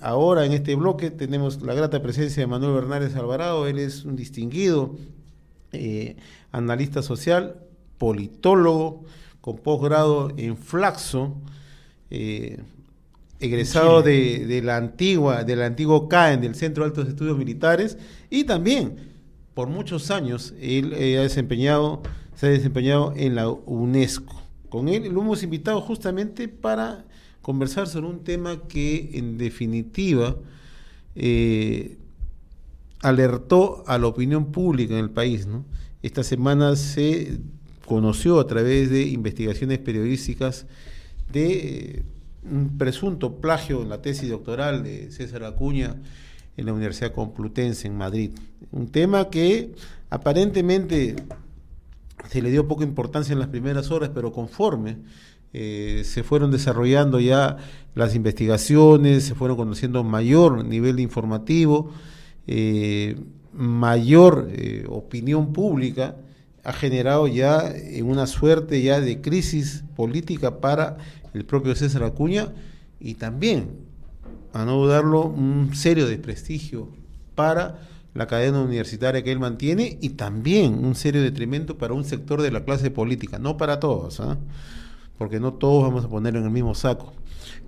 ahora en este bloque tenemos la grata presencia de Manuel Bernales Alvarado. Él es un distinguido analista social, politólogo, con posgrado en Flaxo, egresado del antiguo CAEN, del Centro de Altos Estudios Militares, y también por muchos años él se ha desempeñado en la UNESCO. Con él lo hemos invitado justamente para conversar sobre un tema que en definitiva alertó a la opinión pública en el país, ¿no? Esta semana se conoció a través de investigaciones periodísticas de un presunto plagio en la tesis doctoral de César Acuña en la Universidad Complutense en Madrid. Un tema que aparentemente se le dio poca importancia en las primeras horas, pero conforme se fueron desarrollando ya las investigaciones, se fueron conociendo mayor nivel informativo, mayor opinión pública, ha generado ya una suerte ya de crisis política para el propio César Acuña, y también, a no dudarlo, un serio desprestigio para la cadena universitaria que él mantiene, y también un serio detrimento para un sector de la clase política, no para todos, porque no todos vamos a poner en el mismo saco,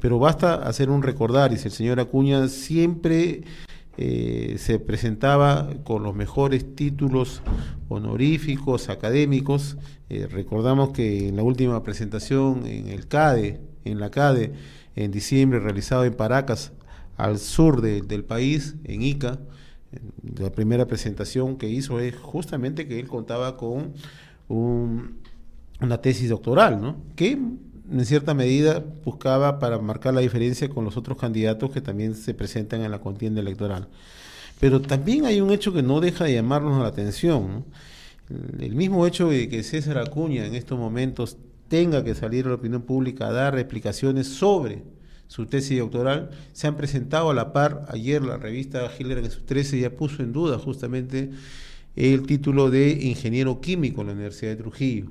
pero basta hacer un recordar, y si el señor Acuña siempre se presentaba con los mejores títulos honoríficos, académicos. Recordamos que en la última presentación en la CADE, en diciembre, realizado en Paracas, al sur del país, en Ica, la primera presentación que hizo es justamente que él contaba con una tesis doctoral, ¿no?, que en cierta medida buscaba para marcar la diferencia con los otros candidatos que también se presentan en la contienda electoral. Pero también hay un hecho que no deja de llamarnos la atención, ¿no? El mismo hecho de que César Acuña en estos momentos tenga que salir a la opinión pública a dar explicaciones sobre su tesis doctoral, se han presentado a la par. Ayer la revista Hiller en sus 13 ya puso en duda justamente el título de ingeniero químico en la Universidad de Trujillo.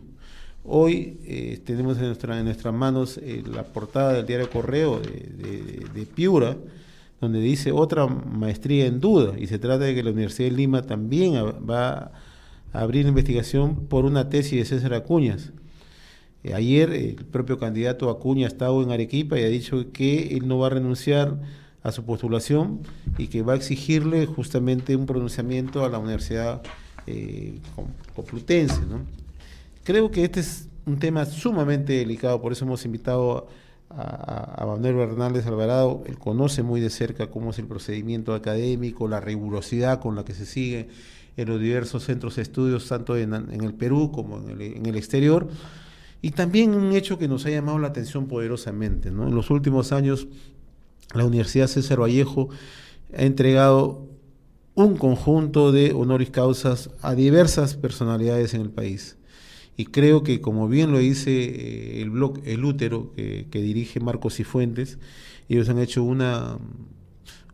Hoy tenemos en nuestras manos la portada del diario Correo de Piura, donde dice otra maestría en duda, y se trata de que la Universidad de Lima también va a abrir investigación por una tesis de César Acuña. Ayer el propio candidato Acuña ha estado en Arequipa y ha dicho que él no va a renunciar a su postulación y que va a exigirle justamente un pronunciamiento a la Universidad Complutense, ¿no? Creo que este es un tema sumamente delicado, por eso hemos invitado a Manuel Bernales Alvarado. Él conoce muy de cerca cómo es el procedimiento académico, la rigurosidad con la que se sigue en los diversos centros de estudios, tanto en el Perú como en el exterior, y también un hecho que nos ha llamado la atención poderosamente, ¿no? En los últimos años, la Universidad César Vallejo ha entregado un conjunto de honoris causas a diversas personalidades en el país. Y creo que, como bien lo dice el blog El Útero, que dirige Marcos Cifuentes, ellos han hecho una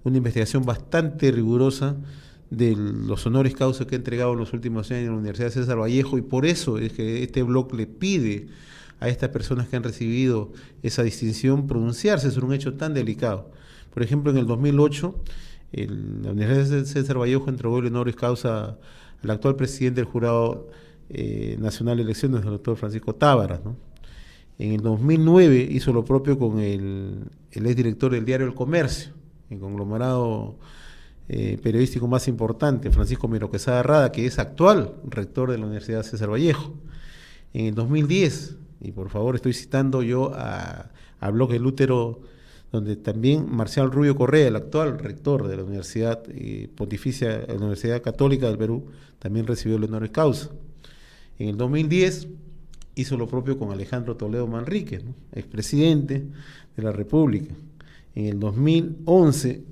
investigación bastante rigurosa de los honoris causa que ha entregado en los últimos años en la Universidad de César Vallejo, y por eso es que este blog le pide a estas personas que han recibido esa distinción pronunciarse sobre un hecho tan delicado. Por ejemplo, en el 2008, la Universidad de César Vallejo entregó el honoris causa al actual presidente del Jurado Nacional de Elecciones, el doctor Francisco Tábara, ¿no? En el 2009 hizo lo propio con el exdirector del diario El Comercio, el conglomerado periodístico más importante, Francisco Miro Quesada Rada, que es actual rector de la Universidad César Vallejo. En el 2010, y por favor estoy citando yo al blog El Útero, donde también Marcial Rubio Correa, el actual rector de la Universidad Pontificia, la Universidad Católica del Perú, también recibió el honoris causa. En el 2010 hizo lo propio con Alejandro Toledo Manríquez, ¿no?, expresidente de la República. En el 2011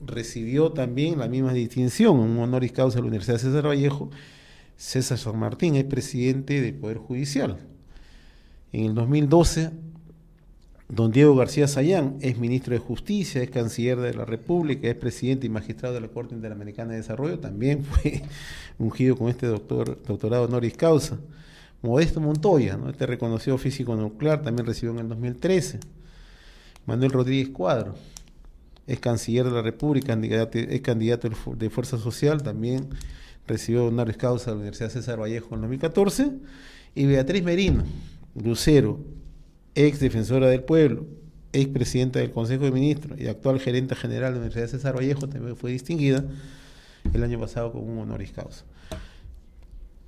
recibió también la misma distinción, un honoris causa de la Universidad César Vallejo, César San Martín, es presidente del Poder Judicial. En el 2012, don Diego García Sayán es ministro de Justicia, es canciller de la República, es presidente y magistrado de la Corte Interamericana de Desarrollo, también fue ungido con este doctorado honoris causa. Modesto Montoya, ¿no?, este reconocido físico nuclear, también recibió en el 2013. Manuel Rodríguez Cuadro, es canciller de la República, es candidato de Fuerza Social, también recibió honoris causa de la Universidad César Vallejo en 2014, y Beatriz Merino, Lucero, ex defensora del pueblo, ex presidenta del Consejo de Ministros y actual gerente general de la Universidad César Vallejo, también fue distinguida el año pasado con un honoris causa.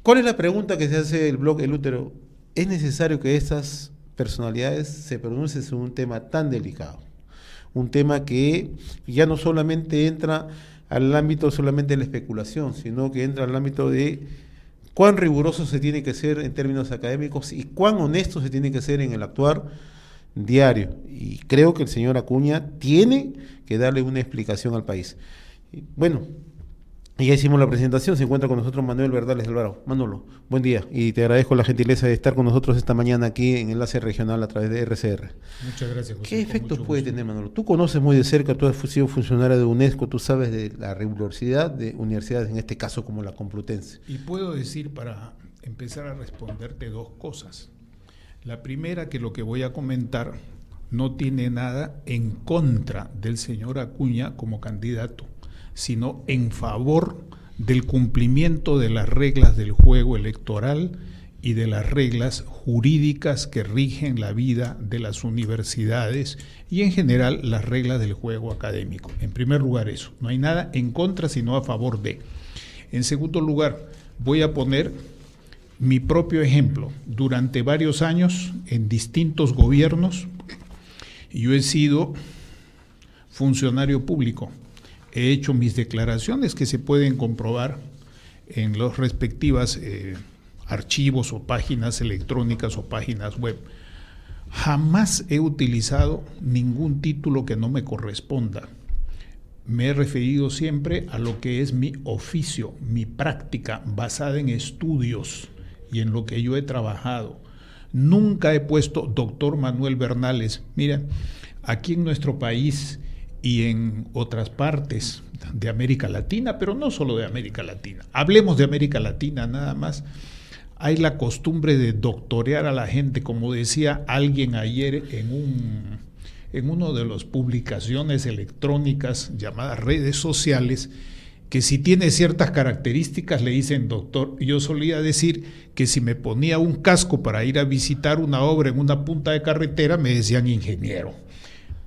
¿Cuál es la pregunta que se hace el blog El Útero? ¿Es necesario que estas personalidades se pronuncien sobre un tema tan delicado? Un tema que ya no solamente entra al ámbito solamente de la especulación, sino que entra al ámbito de cuán riguroso se tiene que ser en términos académicos y cuán honesto se tiene que ser en el actuar diario. Y creo que el señor Acuña tiene que darle una explicación al país. Bueno, ya hicimos la presentación, se encuentra con nosotros Manuel Bernales Alvarado. Manolo, buen día y te agradezco la gentileza de estar con nosotros esta mañana aquí en Enlace Regional a través de RCR. Muchas gracias, José. ¿Qué efectos puede tener, Manolo? Tú conoces muy de cerca, tú has sido funcionario de UNESCO, tú sabes de la rigurosidad de universidades, en este caso como la Complutense. Y puedo decir, para empezar a responderte, dos cosas. La primera, que lo que voy a comentar no tiene nada en contra del señor Acuña como candidato, sino en favor del cumplimiento de las reglas del juego electoral y de las reglas jurídicas que rigen la vida de las universidades y en general las reglas del juego académico. En primer lugar eso, no hay nada en contra sino a favor de. En segundo lugar, voy a poner mi propio ejemplo. Durante varios años en distintos gobiernos yo he sido funcionario público. He hecho mis declaraciones que se pueden comprobar en los respectivos archivos o páginas electrónicas o páginas web. Jamás he utilizado ningún título que no me corresponda. Me he referido siempre a lo que es mi oficio, mi práctica basada en estudios y en lo que yo he trabajado. Nunca he puesto doctor Manuel Bernales. Mira, aquí en nuestro país y en otras partes de América Latina, pero no solo de América Latina. Hablemos de América Latina nada más. Hay la costumbre de doctorear a la gente, como decía alguien ayer en una de las publicaciones electrónicas llamadas redes sociales, que si tiene ciertas características le dicen doctor. Yo solía decir que si me ponía un casco para ir a visitar una obra en una punta de carretera, me decían ingeniero.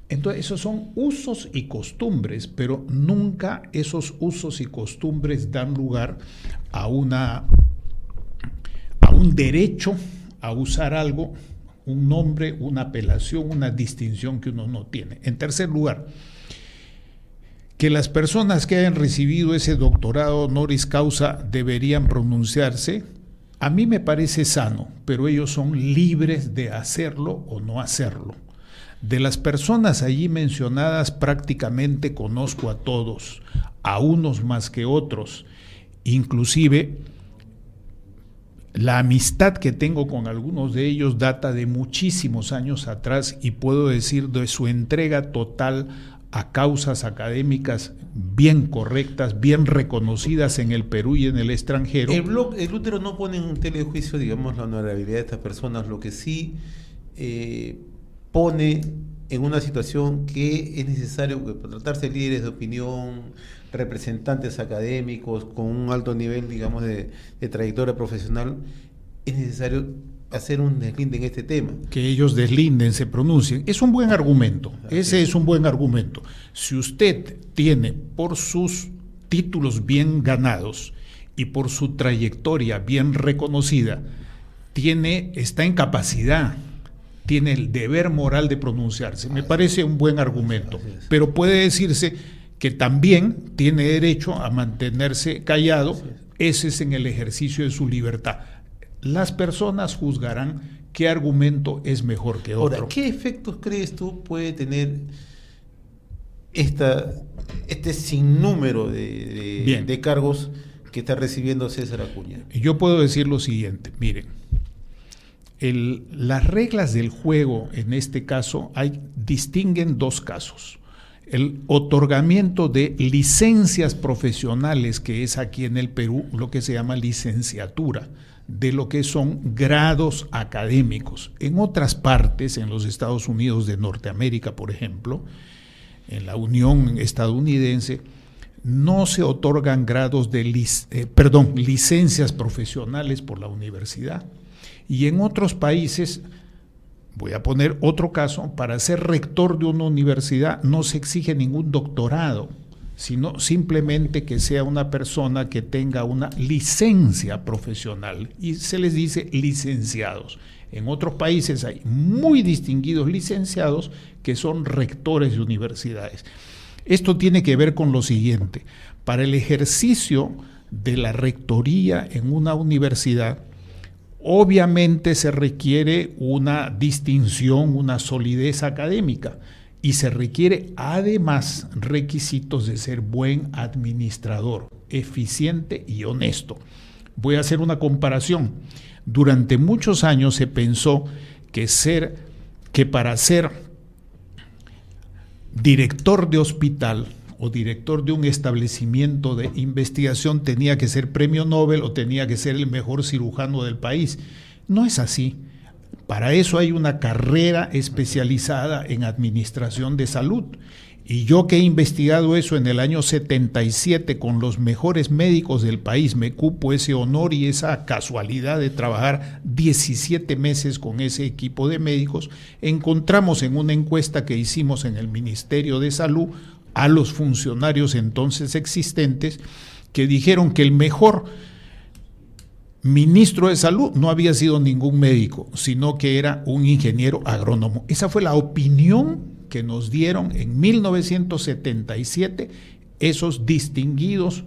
Entonces, esos son usos y costumbres, pero nunca esos usos y costumbres dan lugar a un derecho a usar algo, un nombre, una apelación, una distinción que uno no tiene. En tercer lugar, que las personas que hayan recibido ese doctorado honoris causa deberían pronunciarse, a mí me parece sano, pero ellos son libres de hacerlo o no hacerlo. De las personas allí mencionadas prácticamente conozco a todos, a unos más que otros. Inclusive la amistad que tengo con algunos de ellos data de muchísimos años atrás y puedo decir de su entrega total a causas académicas bien correctas, bien reconocidas en el Perú y en el extranjero. El blog El Útero no pone en tela de juicio, digamos, la honorabilidad de estas personas, lo que sí pone en una situación que es necesario, por tratarse de líderes de opinión, representantes académicos con un alto nivel, digamos, de trayectoria profesional, es necesario hacer un deslinde en este tema. Que ellos deslinden, se pronuncien. Es un buen argumento, ese es un buen argumento. Si usted tiene por sus títulos bien ganados y por su trayectoria bien reconocida, está en capacidad, tiene el deber moral de pronunciarse. Me parece un buen argumento, pero puede decirse que también tiene derecho a mantenerse callado. Ese es en el ejercicio de su libertad. Las personas juzgarán qué argumento es mejor que otro. Ahora, ¿qué efectos crees tú puede tener este sinnúmero de cargos que está recibiendo César Acuña? Yo puedo decir lo siguiente, miren, las reglas del juego en este caso distinguen dos casos. El otorgamiento de licencias profesionales, que es aquí en el Perú lo que se llama licenciatura, de lo que son grados académicos. En otras partes, en los Estados Unidos de Norteamérica, por ejemplo, en la Unión Estadounidense, no se otorgan grados de licencias profesionales por la universidad. Y en otros países, voy a poner otro caso, para ser rector de una universidad no se exige ningún doctorado, sino simplemente que sea una persona que tenga una licencia profesional, y se les dice licenciados. En otros países hay muy distinguidos licenciados que son rectores de universidades. Esto tiene que ver con lo siguiente: para el ejercicio de la rectoría en una universidad, obviamente se requiere una distinción, una solidez académica, y se requiere además requisitos de ser buen administrador, eficiente y honesto. Voy a hacer una comparación. Durante muchos años se pensó que para ser director de hospital o director de un establecimiento de investigación tenía que ser premio Nobel o tenía que ser el mejor cirujano del país. No es así. Para eso hay una carrera especializada en administración de salud. Y yo, que he investigado eso en el año 77 con los mejores médicos del país, me cupo ese honor y esa casualidad de trabajar 17 meses con ese equipo de médicos. Encontramos en una encuesta que hicimos en el Ministerio de Salud a los funcionarios entonces existentes, que dijeron que el mejor ministro de Salud no había sido ningún médico, sino que era un ingeniero agrónomo. Esa fue la opinión que nos dieron en 1977 esos distinguidos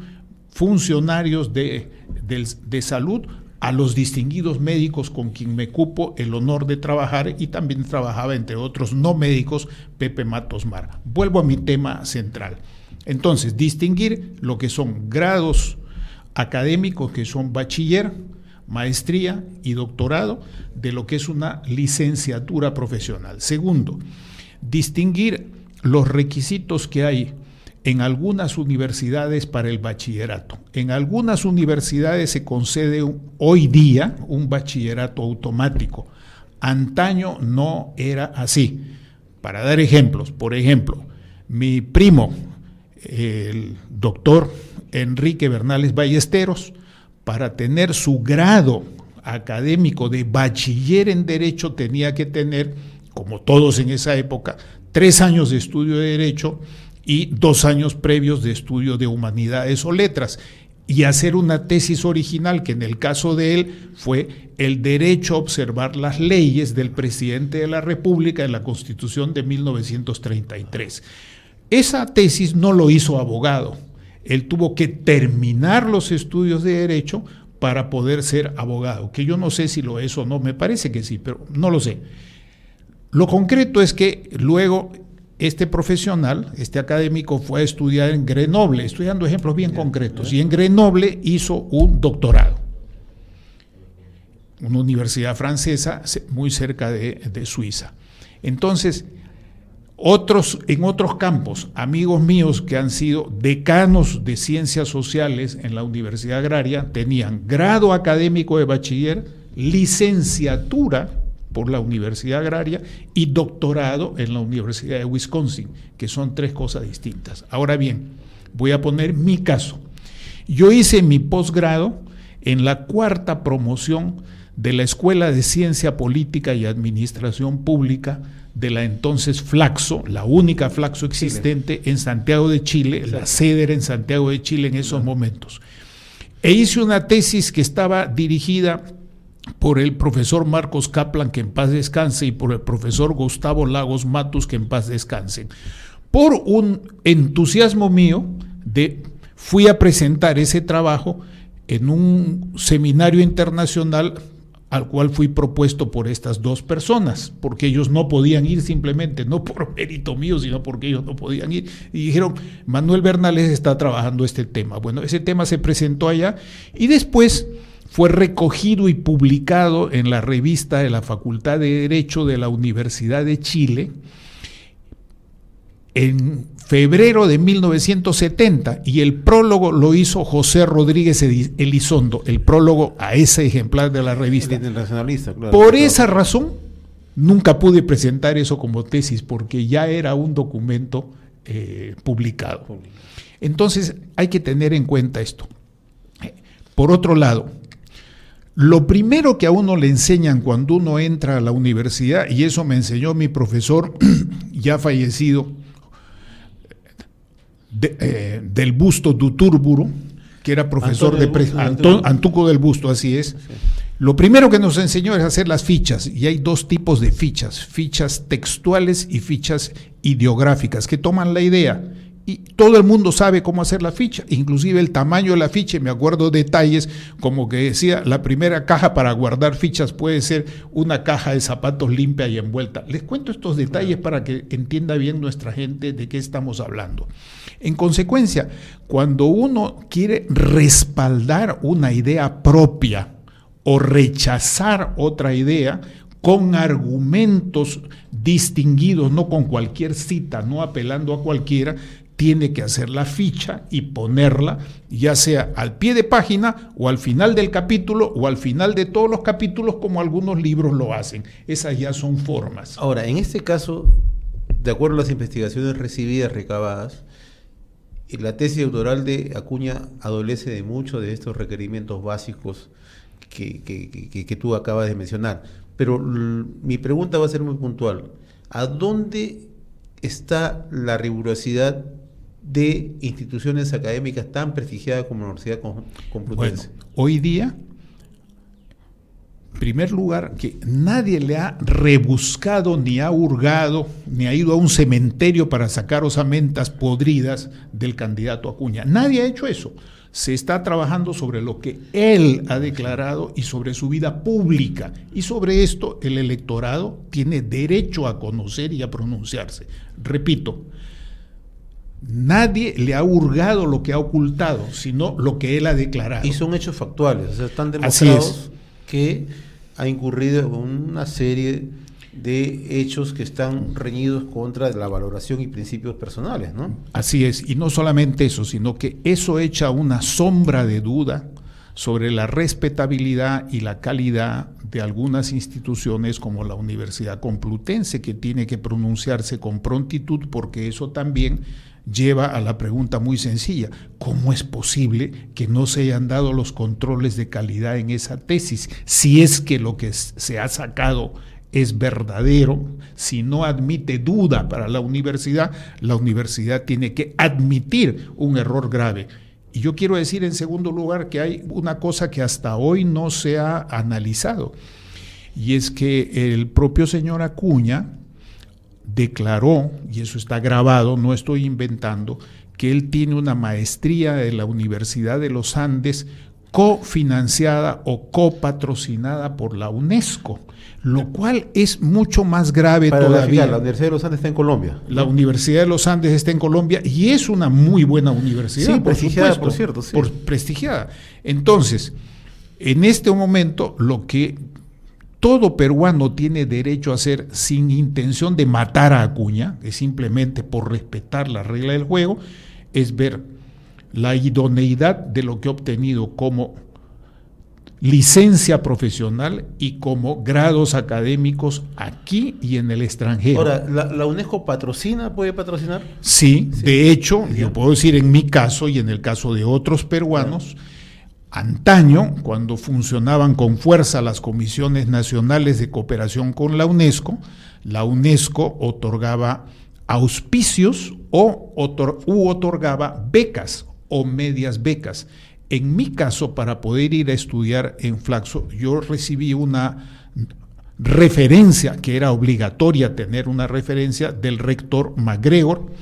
funcionarios de salud a los distinguidos médicos con quien me cupo el honor de trabajar, y también trabajaba, entre otros no médicos, Pepe Matos Mara. Vuelvo a mi tema central. Entonces, distinguir lo que son grados académicos, que son bachiller, maestría y doctorado, de lo que es una licenciatura profesional. Segundo, distinguir los requisitos que hay en algunas universidades para el bachillerato. En algunas universidades se concede hoy día un bachillerato automático. Antaño no era así. Para dar ejemplos, por ejemplo, mi primo, el doctor Enrique Bernales Ballesteros, para tener su grado académico de bachiller en Derecho tenía que tener, como todos en esa época, 3 años de estudio de Derecho y 2 años previos de estudio de Humanidades o Letras, y hacer una tesis original, que en el caso de él fue el derecho a observar las leyes del presidente de la República en la Constitución de 1933. Esa tesis no lo hizo abogado. Él tuvo que terminar los estudios de Derecho para poder ser abogado, que yo no sé si lo es o no, me parece que sí, pero no lo sé. Lo concreto es que luego este profesional, este académico, fue a estudiar en Grenoble, estoy dando ejemplos bien concretos, y en Grenoble hizo un doctorado, una universidad francesa muy cerca de Suiza. Entonces, en otros campos, amigos míos que han sido decanos de ciencias sociales en la Universidad Agraria, tenían grado académico de bachiller, licenciatura por la Universidad Agraria y doctorado en la Universidad de Wisconsin, que son 3 cosas distintas. Ahora bien, voy a poner mi caso. Yo hice mi posgrado en la 4ª promoción de la Escuela de Ciencia Política y Administración Pública de la entonces Flaxo, la única Flaxo existente en Santiago de Chile. La sede era en Santiago de Chile en esos momentos. E hice una tesis que estaba dirigida por el profesor Marcos Kaplan, que en paz descanse, y por el profesor Gustavo Lagos Matus, que en paz descansen. Por un entusiasmo mío, fui a presentar ese trabajo en un seminario internacional al cual fui propuesto por estas 2 personas, porque ellos no podían ir, simplemente, no por mérito mío, sino porque ellos no podían ir, y dijeron: Manuel Bernales está trabajando este tema. Bueno, ese tema se presentó allá, y después fue recogido y publicado en la revista de la Facultad de Derecho de la Universidad de Chile en febrero de 1970, y el prólogo lo hizo José Rodríguez Elizondo, el prólogo a ese ejemplar de la revista. El internacionalista, claro. Por esa razón, nunca pude presentar eso como tesis, porque ya era un documento publicado. Entonces hay que tener en cuenta esto. Por otro lado, lo primero que a uno le enseñan cuando uno entra a la universidad, y eso me enseñó mi profesor ya fallecido, del Busto Duturburu, que era profesor Antuco del Busto, así es. Sí. Lo primero que nos enseñó es hacer las fichas, y hay dos tipos de fichas textuales y fichas ideográficas, que toman la idea, y todo el mundo sabe cómo hacer la ficha, inclusive el tamaño de la ficha, me acuerdo detalles, como que decía, la primera caja para guardar fichas puede ser una caja de zapatos limpia y envuelta. Les cuento estos detalles para que entienda bien nuestra gente de qué estamos hablando. En consecuencia, cuando uno quiere respaldar una idea propia o rechazar otra idea con argumentos distinguidos, no con cualquier cita, no apelando a cualquiera, tiene que hacer la ficha y ponerla, ya sea al pie de página o al final del capítulo o al final de todos los capítulos, como algunos libros lo hacen. Esas ya son formas. Ahora, en este caso, de acuerdo a las investigaciones recibidas, recabadas, la tesis doctoral de Acuña adolece de muchos de estos requerimientos básicos que tú acabas de mencionar. Pero mi pregunta va a ser muy puntual. ¿A dónde está la rigurosidad de instituciones académicas tan prestigiadas como la Universidad Complutense? Bueno, hoy día, en primer lugar, que nadie le ha rebuscado, ni ha hurgado, ni ha ido a un cementerio para sacar osamentas podridas del candidato Acuña. Nadie ha hecho eso. Se está trabajando sobre lo que él ha declarado y sobre su vida pública. Y sobre esto el electorado tiene derecho a conocer y a pronunciarse. Repito, nadie le ha hurgado lo que ha ocultado, sino lo que él ha declarado. Y son hechos factuales, o sea, están demostrados que ha incurrido en una serie de hechos que están reñidos contra la valoración y principios personales, ¿no? Así es, y no solamente eso, sino que eso echa una sombra de duda sobre la respetabilidad y la calidad de algunas instituciones como la Universidad Complutense, que tiene que pronunciarse con prontitud, porque eso también lleva a la pregunta muy sencilla: ¿cómo es posible que no se hayan dado los controles de calidad en esa tesis? Si es que lo que se ha sacado es verdadero, si no admite duda para la universidad tiene que admitir un error grave. Y yo quiero decir, en segundo lugar, que hay una cosa que hasta hoy no se ha analizado, y es que el propio señor Acuña declaró, y eso está grabado, no estoy inventando, que él tiene una maestría de la Universidad de los Andes cofinanciada o copatrocinada por la UNESCO, lo cual es mucho más grave todavía. La Universidad de los Andes está en Colombia. La Universidad de los Andes está en Colombia y es una muy buena universidad. Sí, prestigiada, por cierto. Sí. Prestigiada. Entonces, en este momento, lo que todo peruano tiene derecho a hacer, sin intención de matar a Acuña, es simplemente por respetar la regla del juego, es ver la idoneidad de lo que ha obtenido como licencia profesional y como grados académicos aquí y en el extranjero. Ahora, ¿la UNESCO puede patrocinar? Sí, de hecho, yo puedo decir en mi caso y en el caso de otros peruanos, antaño, cuando funcionaban con fuerza las comisiones nacionales de cooperación con la UNESCO otorgaba auspicios u otorgaba becas o medias becas. En mi caso, para poder ir a estudiar en Flaxo, yo recibí una referencia, que era obligatoria tener una referencia del rector MacGregor,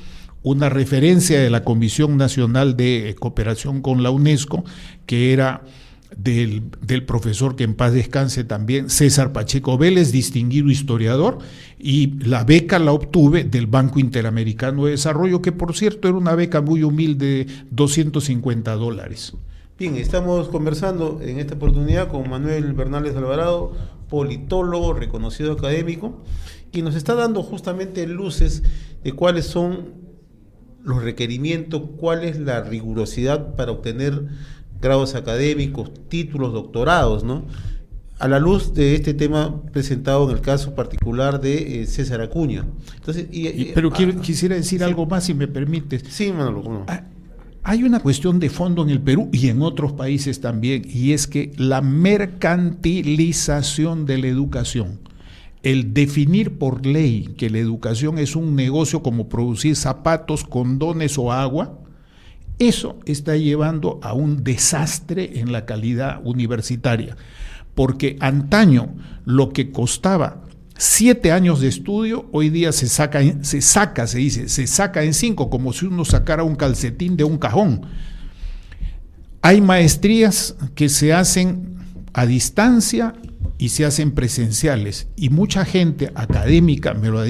una referencia de la Comisión Nacional de Cooperación con la UNESCO, que era del profesor, que en paz descanse también, César Pacheco Vélez, distinguido historiador, y la beca la obtuve del Banco Interamericano de Desarrollo, que por cierto era una beca muy humilde de $250. Bien, estamos conversando en esta oportunidad con Manuel Bernales Alvarado, politólogo, reconocido académico, y nos está dando justamente luces de cuáles son los requerimientos, cuál es la rigurosidad para obtener grados académicos, títulos, doctorados, ¿no? a la luz de este tema presentado en el caso particular de César Acuña. Entonces, pero quisiera decir algo más, si me permites. Sí, Manolo, ¿cómo no? Hay una cuestión de fondo en el Perú y en otros países también, y es que la mercantilización de la educación, el definir por ley que la educación es un negocio como producir zapatos, condones o agua, eso está llevando a un desastre en la calidad universitaria. Porque antaño lo que costaba 7 años de estudio, hoy día se saca en 5, como si uno sacara un calcetín de un cajón. Hay maestrías que se hacen a distancia y se hacen presenciales, y mucha gente académica me lo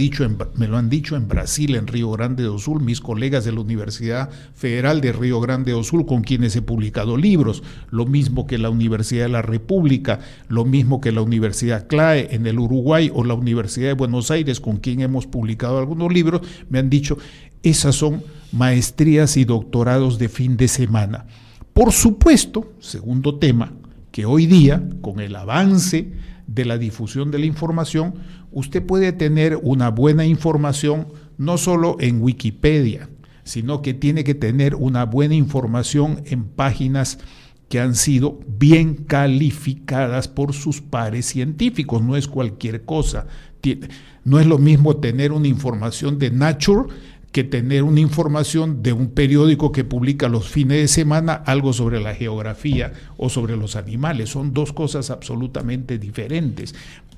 han dicho en Brasil, en Río Grande do Sul, mis colegas de la Universidad Federal de Río Grande do Sul, con quienes he publicado libros, lo mismo que la Universidad de la República, lo mismo que la Universidad CLAE en el Uruguay, o la Universidad de Buenos Aires, con quien hemos publicado algunos libros, me han dicho, esas son maestrías y doctorados de fin de semana. Por supuesto, segundo tema, que hoy día, con el avance de la difusión de la información, usted puede tener una buena información no solo en Wikipedia, sino que tiene que tener una buena información en páginas que han sido bien calificadas por sus pares científicos. No es cualquier cosa. No es lo mismo tener una información de Nature que tener una información de un periódico que publica los fines de semana algo sobre la geografía o sobre los animales. Son dos cosas absolutamente diferentes.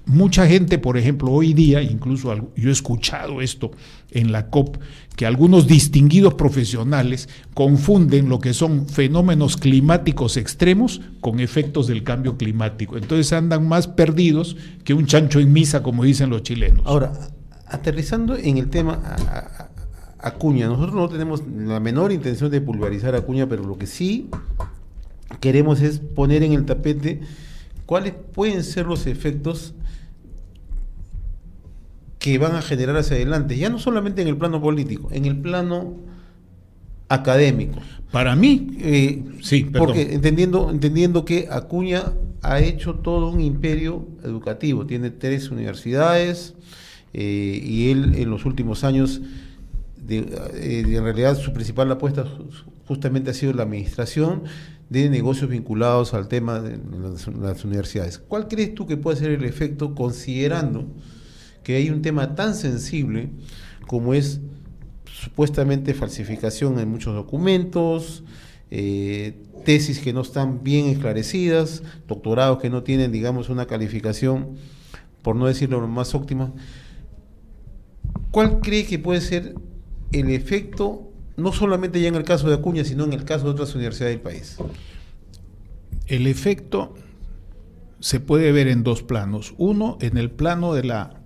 Mucha gente, por ejemplo, hoy día, incluso yo he escuchado esto en la COP, que algunos distinguidos profesionales confunden lo que son fenómenos climáticos extremos con efectos del cambio climático. Entonces andan más perdidos que un chancho en misa, como dicen los chilenos. Ahora, aterrizando en el tema Acuña, nosotros no tenemos la menor intención de pulverizar a Acuña, pero lo que sí queremos es poner en el tapete cuáles pueden ser los efectos que van a generar hacia adelante, ya no solamente en el plano político, en el plano académico. Para mí, sí, perdón. Porque entendiendo que Acuña ha hecho todo un imperio educativo, tiene 3 universidades, y él en los últimos años, en realidad su principal apuesta justamente ha sido la administración de negocios vinculados al tema de las universidades. ¿Cuál crees tú que puede ser el efecto, considerando que hay un tema tan sensible como es supuestamente falsificación en muchos documentos, tesis que no están bien esclarecidas, doctorados que no tienen, digamos, una calificación, por no decirlo más óptima? ¿Cuál cree que puede ser el efecto, no solamente ya en el caso de Acuña, sino en el caso de otras universidades del país? El efecto se puede ver en 2 planos. Uno, en el plano de la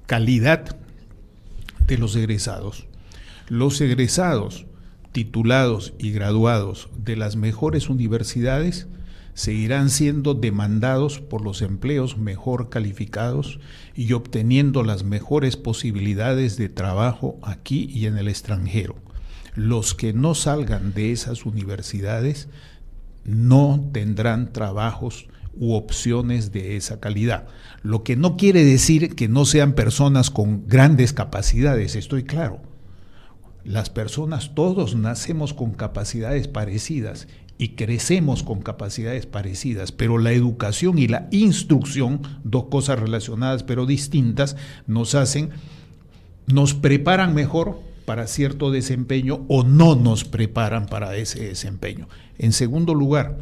calidad de los egresados. Los egresados titulados y graduados de las mejores universidades seguirán siendo demandados por los empleos mejor calificados y obteniendo las mejores posibilidades de trabajo aquí y en el extranjero. Los que no salgan de esas universidades no tendrán trabajos u opciones de esa calidad, lo que no quiere decir que no sean personas con grandes capacidades, estoy claro. Las personas, todos nacemos con capacidades parecidas y crecemos con capacidades parecidas, pero la educación y la instrucción, 2 cosas relacionadas pero distintas, nos preparan mejor para cierto desempeño o no nos preparan para ese desempeño. En segundo lugar,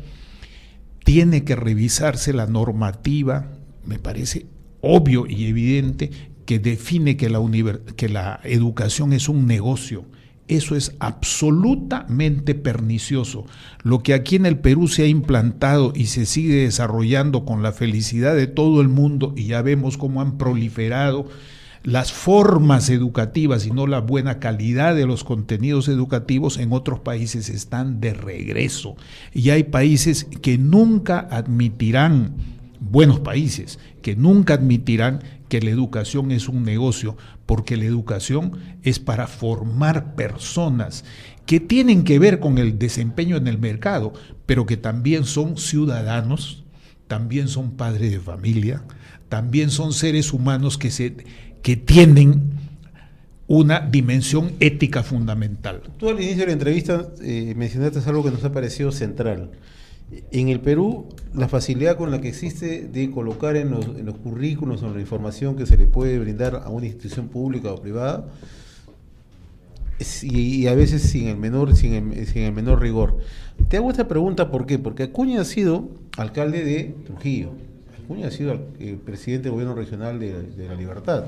tiene que revisarse la normativa, me parece obvio y evidente, que define que la educación es un negocio. Eso es absolutamente pernicioso. Lo que aquí en el Perú se ha implantado y se sigue desarrollando con la felicidad de todo el mundo, y ya vemos cómo han proliferado las formas educativas y no la buena calidad de los contenidos educativos, en otros países están de regreso. Y hay países que nunca admitirán, buenos países, que nunca admitirán que la educación es un negocio, porque la educación es para formar personas que tienen que ver con el desempeño en el mercado, pero que también son ciudadanos, también son padres de familia, también son seres humanos que tienen una dimensión ética fundamental. Tú al inicio de la entrevista mencionaste algo que nos ha parecido central. En el Perú, la facilidad con la que existe de colocar en los currículos o en la información que se le puede brindar a una institución pública o privada, y a veces sin el menor rigor. Te hago esta pregunta, ¿por qué? Porque Acuña ha sido alcalde de Trujillo, Acuña ha sido el presidente del gobierno regional de La Libertad,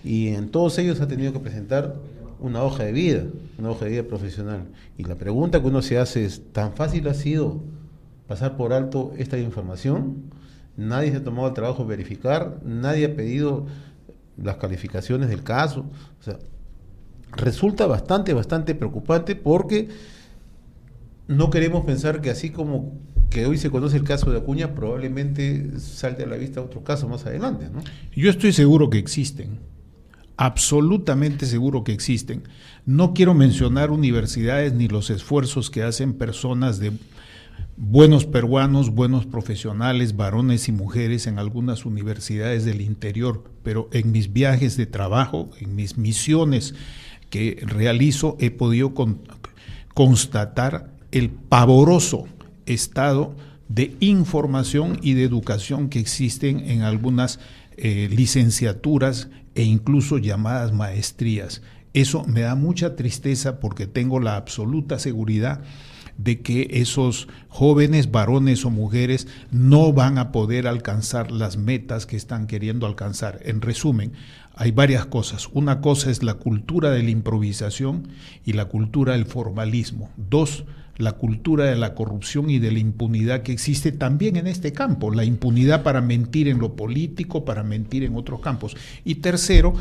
y en todos ellos ha tenido que presentar una hoja de vida profesional. Y la pregunta que uno se hace es, ¿tan fácil ha sido pasar por alto esta información? Nadie se ha tomado el trabajo de verificar, nadie ha pedido las calificaciones del caso. O sea, resulta bastante preocupante, porque no queremos pensar que así como que hoy se conoce el caso de Acuña, probablemente salte a la vista otro caso más adelante, ¿no? Yo estoy seguro que existen, absolutamente seguro que existen. No quiero mencionar universidades ni los esfuerzos que hacen personas de buenos peruanos, buenos profesionales, varones y mujeres en algunas universidades del interior, pero en mis viajes de trabajo, en mis misiones que realizo, he podido constatar el pavoroso estado de información y de educación que existen en algunas licenciaturas e incluso llamadas maestrías. Eso me da mucha tristeza, porque tengo la absoluta seguridad de que esos jóvenes, varones o mujeres, no van a poder alcanzar las metas que están queriendo alcanzar. En resumen, hay varias cosas. Una cosa es la cultura de la improvisación y la cultura del formalismo. Dos, la cultura de la corrupción y de la impunidad que existe también en este campo. La impunidad para mentir en lo político, para mentir en otros campos. Y tercero,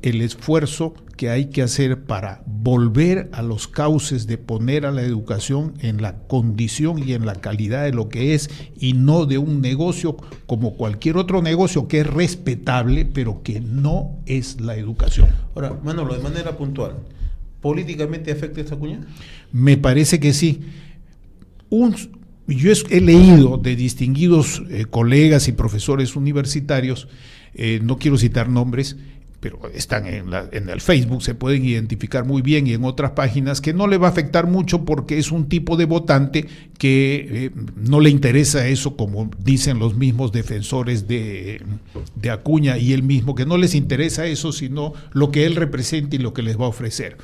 el esfuerzo que hay que hacer para volver a los cauces de poner a la educación en la condición y en la calidad de lo que es, y no de un negocio como cualquier otro negocio que es respetable, pero que no es la educación. Ahora, Manolo, de manera puntual, ¿políticamente afecta esta Acuña? Me parece que sí. Yo he leído de distinguidos colegas y profesores universitarios, no quiero citar nombres, pero están en el Facebook, se pueden identificar muy bien, y en otras páginas, que no le va a afectar mucho porque es un tipo de votante que no le interesa eso, como dicen los mismos defensores de Acuña y él mismo, que no les interesa eso, sino lo que él representa y lo que les va a ofrecer.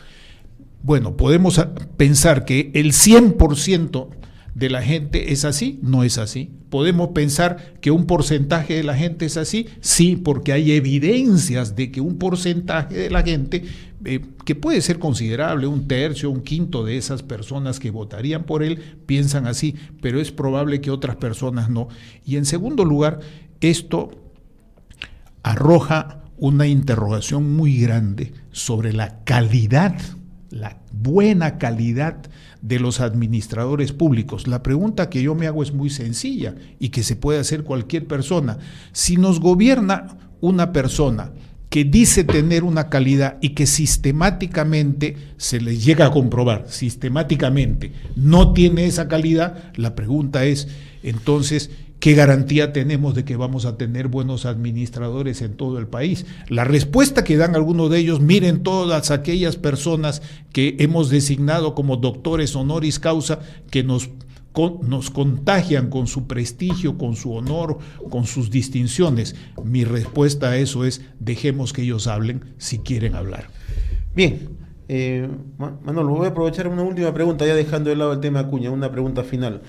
Bueno, podemos pensar que el 100% de la gente es así, no es así. Podemos pensar que un porcentaje de la gente es así, sí, porque hay evidencias de que un porcentaje de la gente, que puede ser considerable, un tercio, un quinto de esas personas que votarían por él, piensan así, pero es probable que otras personas no. Y en segundo lugar, esto arroja una interrogación muy grande sobre la calidad, la buena calidad de los administradores públicos. La pregunta que yo me hago es muy sencilla y que se puede hacer cualquier persona. Si nos gobierna una persona que dice tener una calidad y que sistemáticamente se le llega a comprobar, sistemáticamente no tiene esa calidad, la pregunta es, entonces, ¿qué garantía tenemos de que vamos a tener buenos administradores en todo el país? La respuesta que dan algunos de ellos: miren todas aquellas personas que hemos designado como doctores honoris causa, que nos contagian con su prestigio, con su honor, con sus distinciones. Mi respuesta a eso es: dejemos que ellos hablen si quieren hablar. Bien, Manolo, voy a aprovechar una última pregunta, ya dejando de lado el tema Acuña, una pregunta final.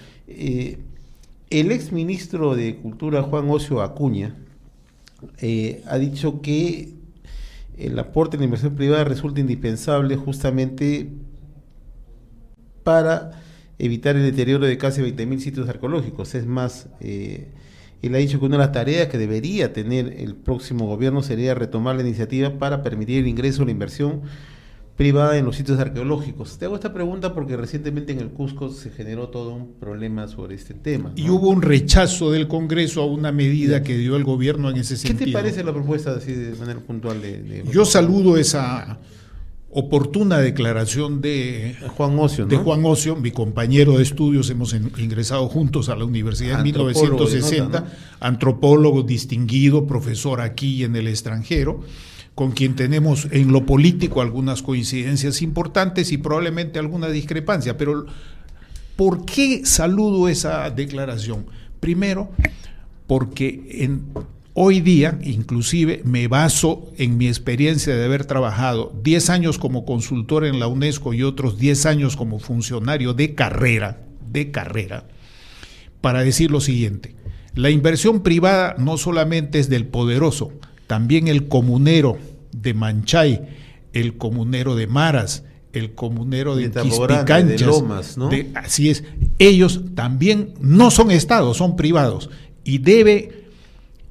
El ex ministro de Cultura, Juan Ocio Acuña, ha dicho que el aporte en la inversión privada resulta indispensable justamente para evitar el deterioro de casi 20.000 sitios arqueológicos. Es más, él ha dicho que una de las tareas que debería tener el próximo gobierno sería retomar la iniciativa para permitir el ingreso de la inversión privada en los sitios arqueológicos. Te hago esta pregunta porque recientemente en el Cusco se generó todo un problema sobre este tema, ¿no? Y hubo un rechazo del Congreso a una medida que dio el gobierno en ese sentido. ¿Qué te parece la propuesta así de manera puntual? Yo saludo esa oportuna declaración de Juan Ocio, ¿no? De Juan Ocio, mi compañero de estudios, hemos ingresado juntos a la universidad en 1960, ¿no? Antropólogo distinguido, profesor aquí y en el extranjero, con quien tenemos en lo político algunas coincidencias importantes y probablemente alguna discrepancia. Pero ¿por qué saludo esa declaración? Primero, porque hoy día, inclusive, me baso en mi experiencia de haber trabajado 10 años como consultor en la UNESCO y otros 10 años como funcionario de carrera, para decir lo siguiente: la inversión privada no solamente es del poderoso, también el comunero de Manchay, el comunero de Maras, el comunero de Quispicanchas, de Lomas, ¿no? Así es, ellos también no son estados, son privados, y debe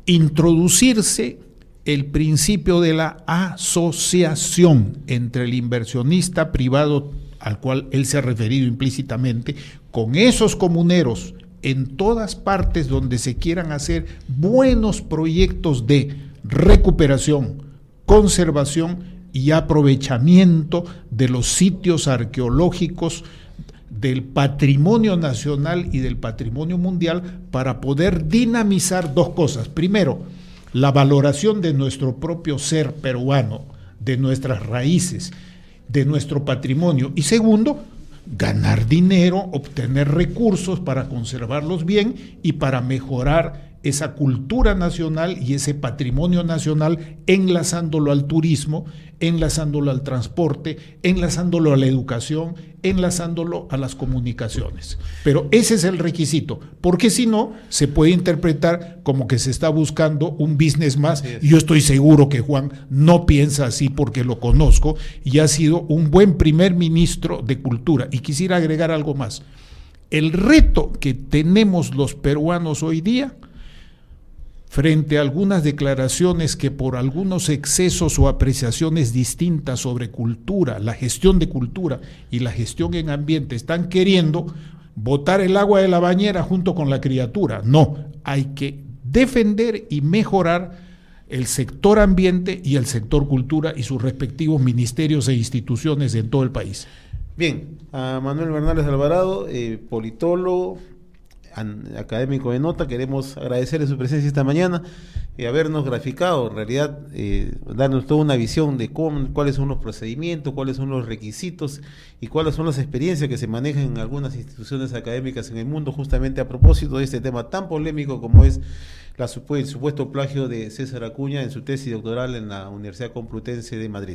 introducirse el principio de la asociación entre el inversionista privado, al cual él se ha referido implícitamente, con esos comuneros en todas partes donde se quieran hacer buenos proyectos de recuperación, conservación y aprovechamiento de los sitios arqueológicos del patrimonio nacional y del patrimonio mundial, para poder dinamizar dos cosas. Primero, la valoración de nuestro propio ser peruano, de nuestras raíces, de nuestro patrimonio. Y segundo, ganar dinero, obtener recursos para conservarlos bien y para mejorar esa cultura nacional y ese patrimonio nacional, enlazándolo al turismo, enlazándolo al transporte, enlazándolo a la educación, enlazándolo a las comunicaciones. Pero ese es el requisito, porque si no, se puede interpretar como que se está buscando un business más. Y yo estoy seguro que Juan no piensa así, porque lo conozco y ha sido un buen primer ministro de Cultura. Y quisiera agregar algo más. El reto que tenemos los peruanos hoy día, frente a algunas declaraciones que por algunos excesos o apreciaciones distintas sobre cultura, la gestión de cultura y la gestión en ambiente, están queriendo botar el agua de la bañera junto con la criatura. No, hay que defender y mejorar el sector ambiente y el sector cultura y sus respectivos ministerios e instituciones en todo el país. Bien, a Manuel Bernales Alvarado, politólogo, académico de nota, queremos agradecerle su presencia esta mañana y habernos graficado, en realidad, darnos toda una visión de cuáles son los procedimientos, cuáles son los requisitos y cuáles son las experiencias que se manejan en algunas instituciones académicas en el mundo, justamente a propósito de este tema tan polémico como es el supuesto plagio de César Acuña en su tesis doctoral en la Universidad Complutense de Madrid.